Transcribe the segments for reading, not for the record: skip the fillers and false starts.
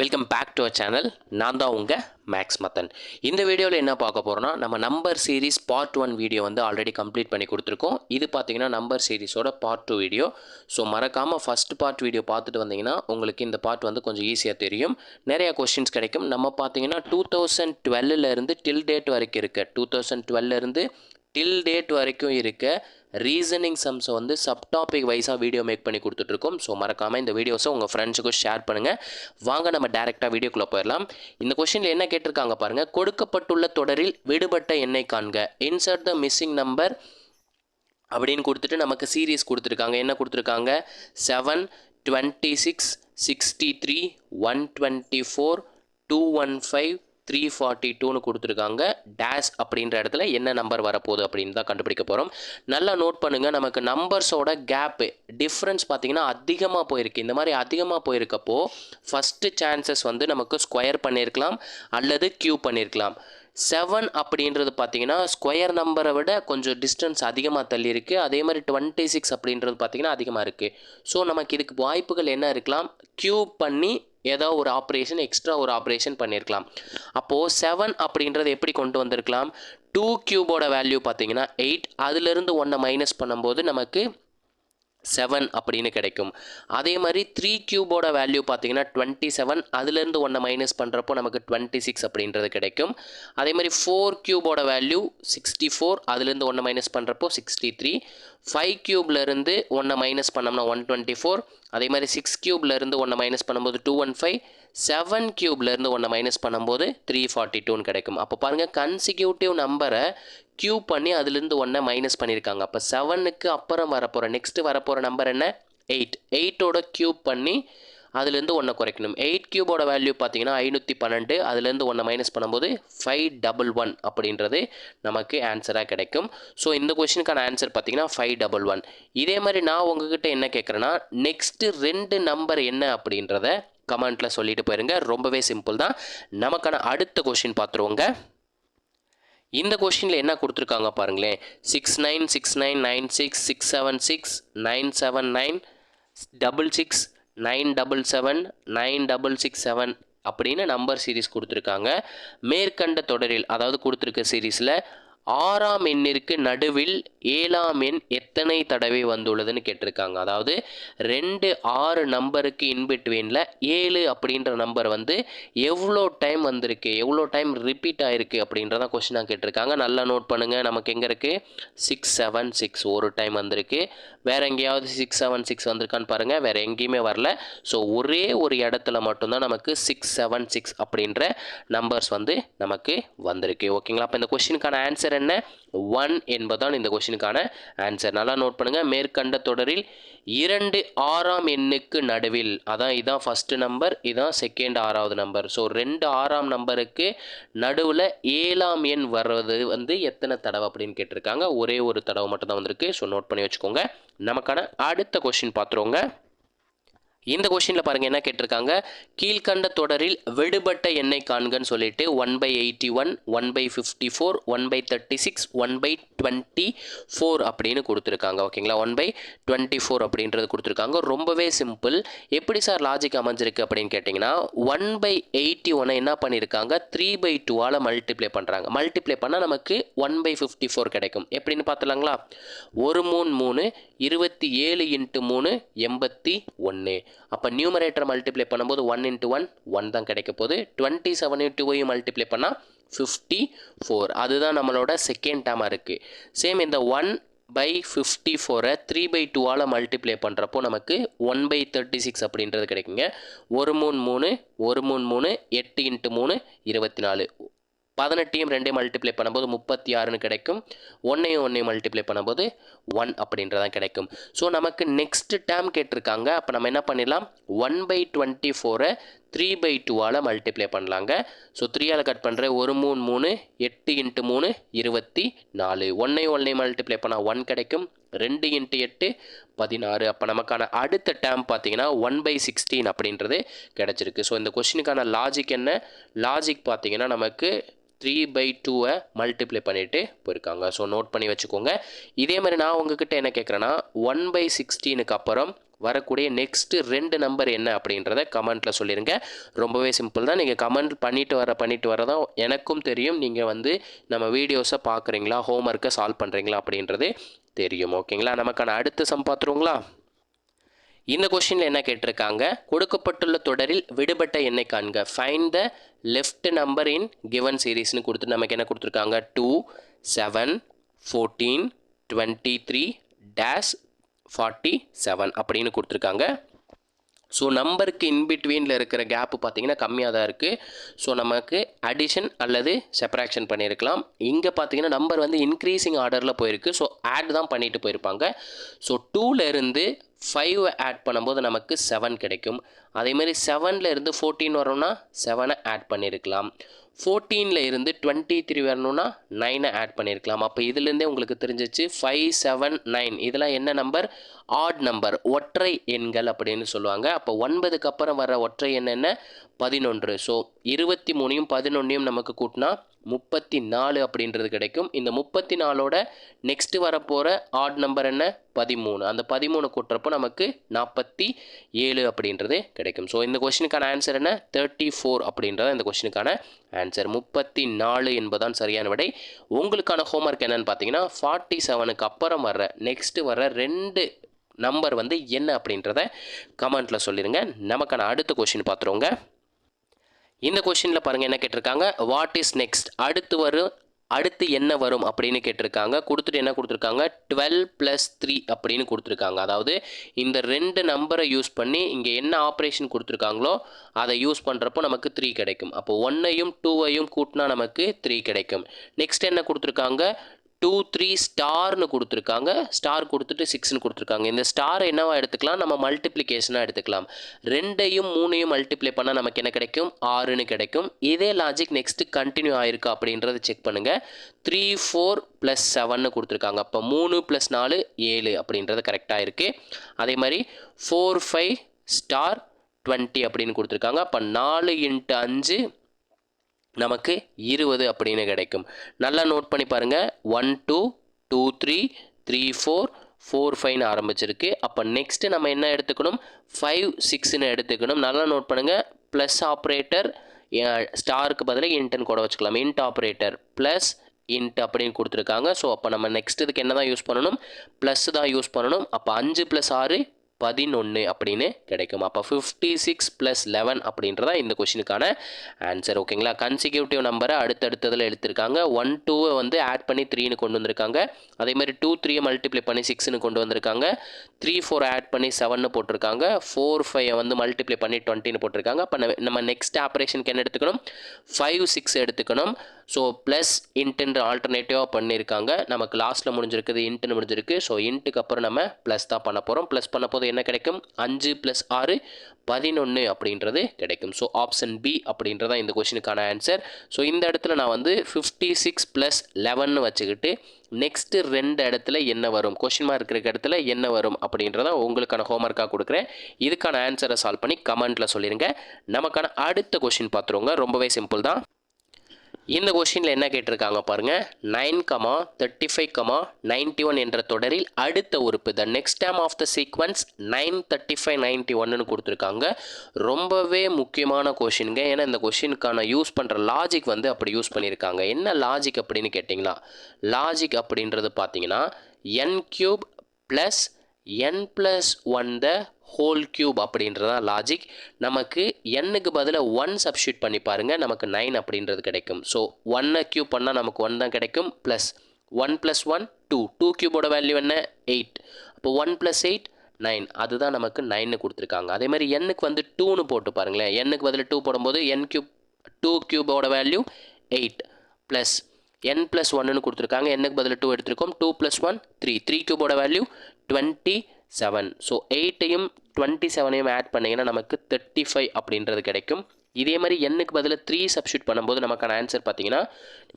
Welcome back to our channel. நான் தான் உங்கள் மேக்ஸ் மத்தன். இந்த வீடியோவில் என்ன பார்க்க போகிறோன்னா, நம்ம நம்பர் சீரிஸ் பார்ட் 1 வீடியோ வந்து ஆல்ரெடி கம்ப்ளீட் பண்ணி கொடுத்துருக்கோம். இது பார்த்தீங்கன்னா நம்பர் சீரிஸோட பார்ட் 2 வீடியோ. ஸோ மறக்காமல் ஃபஸ்ட் பார்ட் வீடியோ பார்த்துட்டு வந்தீங்கன்னா உங்களுக்கு இந்த பார்ட் வந்து கொஞ்சம் ஈஸியாக தெரியும். நிறையா கொஸ்டின்ஸ் கிடைக்கும். நம்ம பார்த்தீங்கன்னா 2012 டில் டேட் வரைக்கும் இருக்க 2012 டில் டேட் வரைக்கும் இருக்க ரீசனிங் சம்ஸை வந்து சப்டாபிக் வைஸாக வீடியோ மேக் பண்ணி கொடுத்துட்ருக்கோம். ஸோ மறக்காமல் இந்த வீடியோஸை உங்கள் ஃப்ரெண்ட்ஸுக்கும் ஷேர் பண்ணுங்கள். வாங்க நம்ம டேரெக்டாக வீடியோக்குள்ளே போயிடலாம். இந்த கொஸ்டினில் என்ன கேட்டிருக்காங்க பாருங்கள். கொடுக்கப்பட்டுள்ள தொடரில் விடுபட்ட எண்ணை காண்க, இன்சர்ட் த மிஸ்ஸிங் நம்பர் அப்படின்னு கொடுத்துட்டு நமக்கு சீரீஸ் கொடுத்துருக்காங்க. என்ன கொடுத்துருக்காங்க? 7, 26, 63, 124, 215, 342ன்னு கொடுத்துருக்காங்க. டேஷ் அப்படின்ற இடத்துல என்ன நம்பர் வரப்போகுது அப்படின்னு தான் கண்டுபிடிக்க போகிறோம். நல்லா நோட் பண்ணுங்கள். நமக்கு நம்பர்ஸோட கேப்பு டிஃப்ரென்ஸ் பார்த்திங்கன்னா அதிகமாக போயிருக்கு. இந்த மாதிரி அதிகமாக போயிருக்கப்போ ஃபஸ்ட்டு சான்சஸ் வந்து நமக்கு ஸ்கொயர் பண்ணியிருக்கலாம் அல்லது க்யூப் பண்ணியிருக்கலாம். 7 அப்படின்றது பார்த்தீங்கன்னா ஸ்கொயர் நம்பரை விட கொஞ்சம் டிஸ்டன்ஸ் அதிகமாக தள்ளி இருக்குது. அதே மாதிரி 26 அப்படின்றது பார்த்திங்கன்னா அதிகமாக இருக்குது. ஸோ நமக்கு இதுக்கு வாய்ப்புகள் என்ன இருக்கலாம்? க்யூப் பண்ணி ஏதோ ஒரு ஆப்ரேஷன் எக்ஸ்ட்ரா ஒரு ஆப்ரேஷன் பண்ணியிருக்கலாம். அப்போது 7 அப்படின்றது எப்படி கொண்டு வந்திருக்கலாம்? 2 க்யூபோட வேல்யூ பார்த்தீங்கன்னா 8, அதிலிருந்து 1 மைனஸ் பண்ணும்போது நமக்கு 7 அப்படின்னு கிடைக்கும். அதே மாதிரி 3 க்யூபோட வேல்யூ பார்த்தீங்கன்னா 27, அதுலேருந்து 1 மைனஸ் பண்ணுறப்போ நமக்கு 26 அப்படின்றது கிடைக்கும். அதே மாதிரி 4 க்யூபோட வேல்யூ 64, அதுலேருந்து 1 மைனஸ் பண்ணுறப்போ 63. 5 க்யூப்லேருந்து 1 மைனஸ் பண்ணோம்னா 124. அதே மாதிரி 6 க்யூப்லேருந்து 1 மைனஸ் பண்ணும்போது 215. 7 க்யூப்லேருந்து 1 மைனஸ் பண்ணும்போது 342ன்னு கிடைக்கும். அப்போ பாருங்கள், கன்சிக்யூட்டிவ் நம்பரை க்யூப் பண்ணி அதுலேருந்து 1 மைனஸ் பண்ணியிருக்காங்க. அப்போ 7க்கு அப்புறம் வரப்போகிற நெக்ஸ்ட்டு வரப்போகிற நம்பர் என்ன? 8. 8ஓட க்யூப் பண்ணி அதுலேருந்து 1 குறைக்கணும். 8 க்யூபோட வேல்யூ பார்த்தீங்கன்னா 512, அதுலேருந்து 1 மைனஸ் பண்ணும்போது 511 அப்படின்றது நமக்கு ஆன்சராக கிடைக்கும். ஸோ இந்த கொஸ்டினுக்கான ஆன்சர் பார்த்தீங்கன்னா 511. இதே மாதிரி நான் உங்ககிட்ட என்ன கேட்குறேன்னா, நெக்ஸ்ட்டு 2 நம்பர் என்ன அப்படின்றத கமெண்ட்டில் சொல்லிட்டு போயிருங்க. ரொம்பவே சிம்பிள் தான். நமக்கான அடுத்த கொஸ்டின் பார்த்துருவோங்க. இந்த கொஸ்டினில் என்ன கொடுத்துருக்காங்க பாருங்களேன். 696996 676 979 66 977 9667 அப்படின்னு நம்பர் சீரிஸ் கொடுத்துருக்காங்க. மேற்கண்ட தொடரில், அதாவது கொடுத்துருக்க சீரீஸில் 6ஆம் எண்ணிற்கு நடுவில் 7ஆம் எண் எத்தனை தடவை வந்துள்ளதுன்னு கேட்டிருக்காங்க. அதாவது 2 6 நம்பருக்கு இன்பிட்வீனில் 7 அப்படின்ற நம்பர் வந்து எவ்வளோ டைம் வந்திருக்கு, எவ்வளோ டைம் ரிப்பீட் ஆகிருக்கு அப்படின்றதான் கொஸ்டினாக கேட்டிருக்காங்க. நல்லா நோட் பண்ணுங்கள். நமக்கு எங்கே இருக்குது? 676 ஒரு டைம் வந்திருக்கு. வேறு எங்கேயாவது 676 வந்திருக்கான்னு பாருங்கள். வேறு எங்கேயுமே வரல. ஸோ ஒரே ஒரு இடத்துல மட்டும்தான் நமக்கு 676 அப்படின்ற நம்பர்ஸ் வந்து நமக்கு வந்திருக்கு. ஓகேங்களா? அப்போ இந்த கொஸ்டினுக்கான ஆன்சர் என்ன? 1 என்பதான் இந்த கொஸ்டினுக்கான ஆன்சர். நல்லா நோட் பண்ணுங்கள். மேற்கண்ட தொடரில் 2 6ஆம் எண்ணுக்கு நடுவில், இதான் ஃபஸ்ட்டு நம்பர், இதான் செகண்ட் 6ஆவது நம்பர். ஸோ 2 6ஆம் நம்பருக்கு நடுவில் 7ஆம் எண் வர்றது வந்து எத்தனை தடவை அப்படின்னு கேட்டிருக்காங்க. ஒரே ஒரு தடவை மட்டும் தான் வந்திருக்கு. ஸோ நோட் பண்ணி வச்சுக்கோங்க. நமக்கான அடுத்த கொஸ்டின் பார்த்துருவோங்க. இந்த கொஸ்டினில் பாருங்கள் என்ன கேட்டிருக்காங்க. கீழ்கண்ட தொடரில் விடுபட்ட எண்ணை காண்கன்னு சொல்லிட்டு 1/81, 1/54, 1/36, 1/24 அப்படின்னு கொடுத்துருக்காங்க. ஓகேங்களா? 1/24 அப்படின்றது கொடுத்துருக்காங்க. ரொம்பவே சிம்பிள். எப்படி சார் லாஜிக் அமைஞ்சிருக்கு அப்படின்னு கேட்டிங்கன்னா, 1/81 என்ன பண்ணியிருக்காங்க? 3/2ஆல் மல்டிப்ளை பண்ணுறாங்க. மல்டிப்ளை பண்ணால் நமக்கு 1/54 கிடைக்கும். எப்படின்னு பார்த்துலாங்களா? 1 3 3 27 × 3 81. அப்போ நியூமரேட்டர் மல்டிப்ளை பண்ணும்போது 1 × 1 1 தான் கிடைக்க போகுது. 27 2 மல்டிப்ளை பண்ணால் 54. அதுதான் நம்மளோட செகண்ட் டேர்மாக இருக்குது. சேம் இந்த 1/54 3/2ஆல் மல்டிப்ளை பண்ணுறப்போ நமக்கு 1/36 அப்படின்றது கிடைக்குங்க. 1 3 3 1 3 3 8 × 3 24. 18 2 மல்டிப்ளை பண்ணும்போது 36ன்னு கிடைக்கும். 1 மல்டிப்ளை பண்ணும்போது 1 அப்படின்றதான் கிடைக்கும். ஸோ நமக்கு நெக்ஸ்ட் டேர்ம் கேட்டிருக்காங்க. அப்போ நம்ம என்ன பண்ணிடலாம்? 1/24 3/2ஆல் மல்டிப்ளை பண்ணலாங்க. ஸோ 3ஆல் கட் பண்ணுறேன். 1 3 3 8 × 3 24. 1 மல்டிப்ளை பண்ணால் 1 கிடைக்கும். 2 × 8 16. அப்போ நமக்கான அடுத்த டேர்ம் பார்த்தீங்கன்னா 1/16 அப்படின்றது கிடச்சிருக்கு. ஸோ இந்த கொஸ்டினுக்கான லாஜிக் என்ன? லாஜிக் பார்த்தீங்கன்னா நமக்கு 3/2 மல்டிப்ளை பண்ணிட்டு போயிருக்காங்க. ஸோ நோட் பண்ணி வச்சுக்கோங்க. இதே மாதிரி நான் உங்ககிட்ட என்ன கேட்குறேன்னா, 1/16க்கு அப்புறம் வரக்கூடிய நெக்ஸ்ட்டு 2 நம்பர் என்ன அப்படின்றத கமெண்ட்டில் சொல்லிடுங்க. ரொம்பவே சிம்பிள் தான். நீங்கள் கமெண்ட் பண்ணிட்டு வர தான் எனக்கும் தெரியும் நீங்கள் வந்து நம்ம வீடியோஸை பார்க்குறீங்களா, ஹோம்ஒர்க்கை சால்வ் பண்ணுறீங்களா அப்படின்றது தெரியும். ஓகேங்களா? நமக்கான அடுத்த சம் பார்த்துருவோங்களா? இந்த கொஸ்டினில் என்ன கேட்டிருக்காங்க, கொடுக்கப்பட்டுள்ள தொடரில் விடுபட்ட எண்ணை காண்க, find the left number in given சீரீஸ்னு கொடுத்து நமக்கு என்ன கொடுத்துருக்காங்க, 2, 7, 14, 23 டேஷ் 47 அப்படின்னு கொடுத்துருக்காங்க. ஸோ நம்பருக்கு இன்பிட்வீனில் இருக்கிற கேப்பு பார்த்தீங்கன்னா கம்மியாக தான் இருக்குது. ஸோ நமக்கு அடிஷன் அல்லது செப்ராக்ஷன் பண்ணியிருக்கலாம். இங்கே பார்த்தீங்கன்னா நம்பர் வந்து இன்க்ரீஸிங் ஆர்டரில் போயிருக்கு. ஸோ ஆட் தான் பண்ணிட்டு போயிருப்பாங்க. ஸோ 2லேருந்து 5 ஆட் பண்ணும்போது நமக்கு 7 கிடைக்கும். அதேமாதிரி 7லேருந்து 14 வரணும்னா 7 ஆட் பண்ணியிருக்கலாம். 14ல் இருந்து 23 வரணும்னா 9 ஆட் பண்ணியிருக்கலாம். அப்போ இதுலேருந்தே உங்களுக்கு தெரிஞ்சிச்சு 5, 7, 9 இதெல்லாம் என்ன நம்பர், ஆட் நம்பர், ஒற்றை எண்கள் அப்படின்னு சொல்லுவாங்க. அப்போ 9க்கு அப்புறம் வர ஒற்றை எண் என்ன, 11. ஸோ 23யும் 11யும் நமக்கு கூட்டினா 34 அப்படின்றது கிடைக்கும். இந்த 34ஓட நெக்ஸ்ட்டு வரப்போகிற ஆட் நம்பர் என்ன, 13. அந்த 13 கூட்டுறப்போ நமக்கு 47 அப்படின்றது கிடைக்கும். ஸோ இந்த கொஸ்டினுக்கான ஆன்சர் என்ன, 34 அப்படின்றத இந்த கொஸ்டினுக்கான ஆன்சர். 34 என்பதான் சரியான விடை. உங்களுக்கான ஹோம்ஒர்க் என்னன்னு பார்த்தீங்கன்னா 47க்கு அப்புறம் வர்ற நெக்ஸ்ட்டு வர 2 நம்பர் வந்து என்ன அப்படின்றத கமெண்ட்டில் சொல்லிடுங்க. நமக்கான அடுத்த கொஸ்டின் பார்த்துருவோங்க. இந்த கொஸ்டினில் பாருங்கள் என்ன கேட்டிருக்காங்க, வாட் இஸ் நெக்ஸ்ட், அடுத்து என்ன வரும் அப்படின்னு கேட்டிருக்காங்க. கொடுத்துட்டு என்ன கொடுத்துருக்காங்க, 12 + 3 அப்படின்னு கொடுத்துருக்காங்க. அதாவது இந்த 2 நம்பரை யூஸ் பண்ணி இங்கே என்ன ஆப்ரேஷன் கொடுத்துருக்காங்களோ அதை யூஸ் பண்ணுறப்போ நமக்கு 3 கிடைக்கும். அப்போ 1ஐயும் 2ஐயும் கூட்டினா நமக்கு 3 கிடைக்கும். நெக்ஸ்ட் என்ன கொடுத்துருக்காங்க, 2, 3 ஸ்டார்னு கொடுத்துருக்காங்க. ஸ்டார் கொடுத்துட்டு 6ன்னு கொடுத்துருக்காங்க. இந்த ஸ்டாரை என்னவா எடுத்துக்கலாம், நம்ம மல்டிப்ளிகேஷனாக எடுத்துக்கலாம். 2ஐயும் 3ஐயும் மல்டிப்ளை பண்ணால் நமக்கு என்ன கிடைக்கும், 6ன்னு கிடைக்கும். இதே லாஜிக் நெக்ஸ்ட்டு கண்டினியூ ஆயிருக்கா அப்படின்றத செக் பண்ணுங்கள். 3, 4 + 7ன்னு கொடுத்துருக்காங்க. அப்போ 3 + 4 7 அப்படின்றது கரெக்டாக இருக்குது. அதே மாதிரி 4, 5 ஸ்டார் 20 அப்படின்னு கொடுத்துருக்காங்க. அப்போ 4 × 5 நமக்கு 20 அப்படின்னு கிடைக்கும். நல்லா நோட் பண்ணி பாருங்கள். 1, 2, 2, 3, 3, 4, 4, 5ன்னு ஆரம்பிச்சிருக்கு. அப்போ நெக்ஸ்ட்டு நம்ம என்ன எடுத்துக்கணும், 5, 6ன்னு எடுத்துக்கணும். நல்லா நோட் பண்ணுங்கள். ப்ளஸ் ஆப்ரேட்டர் ஸ்டாருக்கு பதிலாக இன்ட்டுன்னு கூட வச்சுக்கலாம். இன்ட் ஆப்ரேட்டர் ப்ளஸ் இன்ட் அப்படின்னு கொடுத்துருக்காங்க. ஸோ அப்போ நம்ம நெக்ஸ்ட் இதுக்கு என்ன தான் யூஸ் பண்ணணும், ப்ளஸ் தான் யூஸ் பண்ணணும். அப்போ 5 + 6 11 அப்படின்னு கிடைக்கும். அப்போ 56 + 11 அப்படின்றதா இந்த கொஷினுக்கான ஆன்சர். ஓகேங்களா? கன்சிக்யூட்டிவ் நம்பரை அடுத்தடுத்ததில் எடுத்திருக்காங்க. 1, 2 வந்து ஆட் பண்ணி 3ன்னு கொண்டு வந்திருக்காங்க. அதேமாதிரி 2, 3 மல்டிப்ளை பண்ணி 6ன்னு கொண்டு வந்திருக்காங்க. 3, 4 ஆட் பண்ணி 7ன்னு போட்டிருக்காங்க. 4, 5 வந்து மல்டிப்ளை பண்ணி 20ன்னு போட்டிருக்காங்க. அப்போ நம்ம நெக்ஸ்ட் ஆப்ரேஷனுக்கு என்ன எடுத்துக்கணும், 5, 6 எடுத்துக்கணும். ஸோ ப்ளஸ் இன்ட்டுன்ற ஆல்டர்னேட்டிவாக பண்ணியிருக்காங்க. நமக்கு லாஸ்ட்டில் முடிஞ்சிருக்குது இன்ட்டுன்னு முடிஞ்சிருக்கு. ஸோ இன்ட்டுக்கு அப்புறம் நம்ம ப்ளஸ் தான் பண்ண போகிறோம். ப்ளஸ் பண்ண போது என்ன கிடைக்கும், 5 + 6 11 அப்படின்றது கிடைக்கும். ஸோ ஆப்ஷன் பி அப்படின்றதா இந்த கொஷினுக்கான ஆன்சர். ஸோ இந்த இடத்துல நான் வந்து 56 + 11 வச்சுக்கிட்டு நெக்ஸ்ட்டு 2 இடத்துல என்ன வரும், கொஷின் மார்க் இருக்கிற இடத்துல என்ன வரும் அப்படின்றத உங்களுக்கான ஹோம்ஒர்க்காக கொடுக்குறேன். இதுக்கான ஆன்சரை சால்வ் பண்ணி கமெண்ட்டில் சொல்லிடுங்க. நமக்கான அடுத்த கொஷின் பார்த்துருவோங்க. ரொம்பவே சிம்பிள் தான். இந்த கொஸ்டினில் என்ன கேட்டிருக்காங்க பாருங்கள், 9, 35, 91 என்ற தொடரில் அடுத்த உறுப்பு the next term of the sequence 9, 35, 91ன்னு கொடுத்துருக்காங்க. ரொம்பவே முக்கியமான கொஷினுங்க. ஏன்னா இந்த கொஷினுக்கான யூஸ் பண்ணுற லாஜிக் வந்து அப்படி யூஸ் பண்ணியிருக்காங்க. என்ன லாஜிக் அப்படின்னு கேட்டிங்களா, லாஜிக் அப்படின்றது பார்த்தீங்கன்னா n³ + n+1 the whole cube அப்படின்றதான் லாஜிக். நமக்கு n-க்கு பதிலாக 1 சப்ஸ்டியூட் பண்ணி பாருங்கள், நமக்கு 9 அப்படின்றது கிடைக்கும். ஸோ 1 கியூப் பண்ணால் நமக்கு 1 தான் கிடைக்கும். ப்ளஸ் 1 + 1 2, 2 கியூபோட வேல்யூ என்ன 8. அப்போ 1 + 8 9, அதுதான் நமக்கு 9ன்னு கொடுத்துருக்காங்க. அதே மாதிரி n-க்கு வந்து 2ன்னு போட்டு பாருங்களேன். n-க்கு பதில் 2 போடும்போது n³ 2 கியூபோட வேல்யூ 8 ப்ளஸ் n + 1ன்னு கொடுத்துருக்காங்க. n-க்கு பதில் 2 எடுத்திருக்கோம். 2 + 1 3, 3 கியூபோட வேல்யூ 27. ஸோ 8ஐயும் 27ஐயும் ஆட் பண்ணிங்கன்னா நமக்கு 35 அப்படின்றது கிடைக்கும். இதே மாதிரி n-க்கு பதில் 3 சப்ஸ்டியூட் பண்ணும்போது நமக்கான ஆன்சர் பார்த்தீங்கன்னா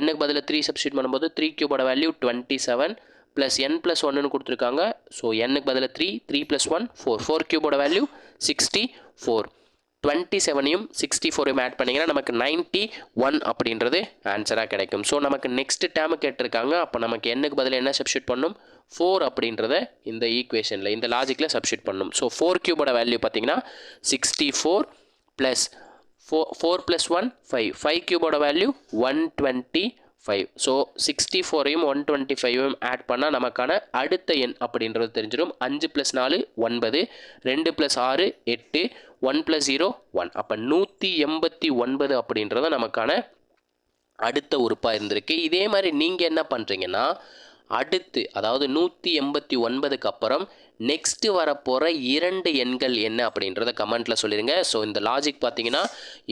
n-க்கு பதில் 3 சப்ஸ்டியூட் பண்ணும்போது 3 கியூபோட வேல்யூ 27 ப்ளஸ் n + 1ன்னு கொடுத்துருக்காங்க. ஸோ n-க்கு பதில் 3, 3 + 1 4, 4 கியூபோட வேல்யூ 64 27யும் 64யும் ஆட் பண்ணிங்கன்னா நமக்கு 91 அப்படின்றது ஆன்சராக கிடைக்கும். ஸோ நமக்கு நெக்ஸ்ட் டேர்மு கேட்டிருக்காங்க. அப்போ நமக்கு என்னக்கு பதில் என்ன சப்ஸ்டியூட் பண்ணணும், 4 அப்படின்றத இந்த ஈக்குவேஷனில் இந்த லாஜிக்கில் சப்ஸ்டியூட் பண்ணணும். ஸோ 4 கியூபோட வேல்யூ பார்த்தீங்கன்னா 64 ப்ளஸ் 4 + 1 5, 5 கியூபோட வேல்யூ 125. ஸோ 64யும் 125யும் ஆட் பண்ணால் நமக்கான அடுத்த எண் அப்படின்றது தெரிஞ்சிடும். 5 + 4 9, 2 + 6 8, 1 + 0 1. அப்போ 189 அப்படின்றத நமக்கான அடுத்த உறுப்பாக இருந்திருக்கு. இதே மாதிரி நீங்கள் என்ன பண்ணுறீங்கன்னா அடுத்து, அதாவது 189க்கு அப்புறம் நெக்ஸ்ட்டு வரப்போகிற 2 எண்கள் என்ன அப்படின்றத கமெண்ட்டில் சொல்லிடுங்க. ஸோ இந்த லாஜிக் பார்த்தீங்கன்னா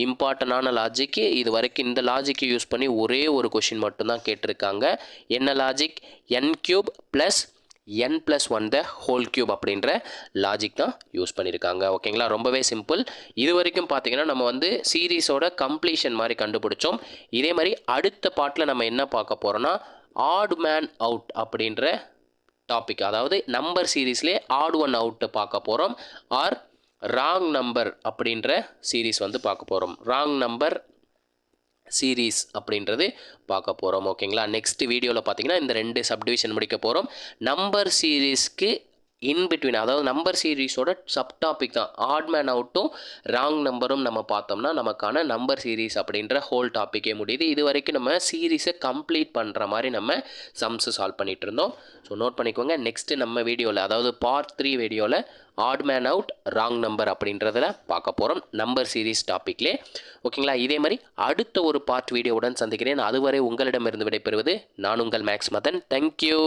இம்பார்ட்டண்டான லாஜிக்கு. இது வரைக்கும் இந்த லாஜிக்கை யூஸ் பண்ணி ஒரே ஒரு கொஷின் மட்டும்தான் கேட்டிருக்காங்க. என்ன logic, n³ + n + 1 the whole cube அப்படின்ற லாஜிக் தான் யூஸ் பண்ணியிருக்காங்க. ஓகேங்களா, ரொம்பவே சிம்பிள். இது வரைக்கும் பார்த்தீங்கன்னா நம்ம வந்து சீரீஸோட கம்ப்ளீஷன் மாதிரி கண்டுபிடிச்சோம். இதே மாதிரி அடுத்த பார்ட்டில் நம்ம என்ன பார்க்க போகிறோன்னா ஆட் மேன் அவுட் அப்படின்ற டாபிக், அதாவது நம்பர் சீரீஸ்லேயே ஆட் ஒன் அவுட்டை பார்க்க போகிறோம். ஆர் ராங் நம்பர் அப்படின்ற சீரீஸ் வந்து பார்க்க போகிறோம். ராங் நம்பர் சீரீஸ் அப்படின்றது பார்க்க போகிறோம். ஓகேங்களா, நெக்ஸ்ட் வீடியோவில் பார்த்தீங்கன்னா இந்த 2 சப்டிவிஷன் முடிக்க போகிறோம். நம்பர் சீரீஸ்க்கு இன்பிட்வீன், அதாவது நம்பர் சீரீஸோட சப்டாபிக் தான் ஆட் மேன் அவுட்டும் ராங் நம்பரும் நம்ம பார்த்தோம்னா நமக்கான நம்பர் சீரீஸ் அப்படின்ற ஹோல் டாப்பிக்கே முடியுது. இது வரைக்கும் நம்ம சீரீஸை கம்ப்ளீட் பண்ணுற மாதிரி நம்ம சம்ஸு சால்வ் பண்ணிகிட்டு இருந்தோம். ஸோ நோட் பண்ணிக்கோங்க. நெக்ஸ்ட்டு நம்ம வீடியோவில், அதாவது பார்ட் 3 வீடியோவில் odd man out wrong number அப்படின்றதில் பார்க்க போகிறோம் நம்பர் சீரீஸ் டாப்பிக்லே. ஓகேங்களா, இதே மாதிரி அடுத்த ஒரு பார்ட் வீடியோவுடன் சந்திக்கிறேன். அதுவரை உங்களிடமிருந்து விடைபெறுவது நான் உங்கள் மேக்ஸ் மதன். தேங்க்யூ.